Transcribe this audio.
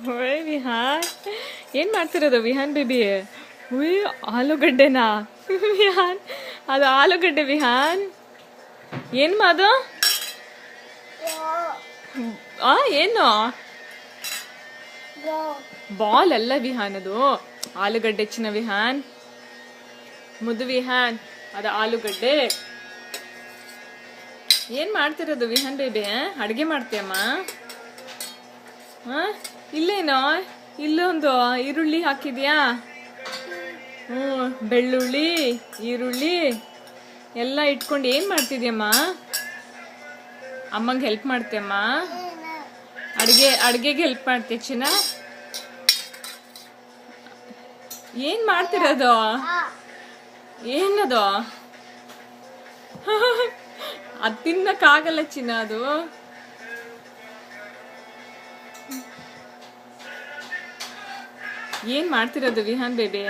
ಓಯ್ ವಿಹಾನ್, ಏನ್ ಮಾಡ್ತಿರೋದು ವಿಹಾನ್ ಬೇಬಿ? ಉಯ್ ಆಲೂಗಡ್ಡೆನಾ ವಿಹಾನ್? ಅದು ಆಲೂಗಡ್ಡೆ ವಿಹಾನ್. ಏನ್ ಅದು? ಏನು ಬಾಲ್ ಅಲ್ಲ ವಿಹಾನ್, ಅದು ಆಲೂಗಡ್ಡೆ ಚಿನ್ನ ವಿಹಾನ್. ಮುದ್ದು ವಿಹಾನ್, ಅದು ಆಲೂಗಡ್ಡೆ. ಏನ್ ಮಾಡ್ತಿರೋದು ವಿಹಾನ್ ಬೇಬಿ? ಅಡ್ಗೆ ಮಾಡ್ತೀಯಮ್ಮ? ಇಲ್ಲೇನೋ, ಇಲ್ಲೊಂದು ಈರುಳ್ಳಿ ಹಾಕಿದ್ಯಾ? ಬೆಳ್ಳುಳ್ಳಿ, ಈರುಳ್ಳಿ ಎಲ್ಲ ಇಟ್ಕೊಂಡು ಏನ್ ಮಾಡ್ತಿದ್ಯಮ್ಮ? ಅಮ್ಮಂಗೆ ಹೆಲ್ಪ್ ಮಾಡ್ತೀಯಮ್ಮ? ಅಡ್ಗೆಗೆ ಹೆಲ್ಪ್ ಮಾಡ್ತೀಯ ಚಿನ್ನ? ಏನ್ ಮಾಡ್ತಿರೋದು? ಏನದು? ಅದು ತಿನ್ನಕ್ಕಾಗಲ್ಲ ಚಿನ್ನ. ಅದು ಏನ್ ಮಾಡ್ತಿರೋದು ವಿಹಾನ್ ಬೇಬಿ?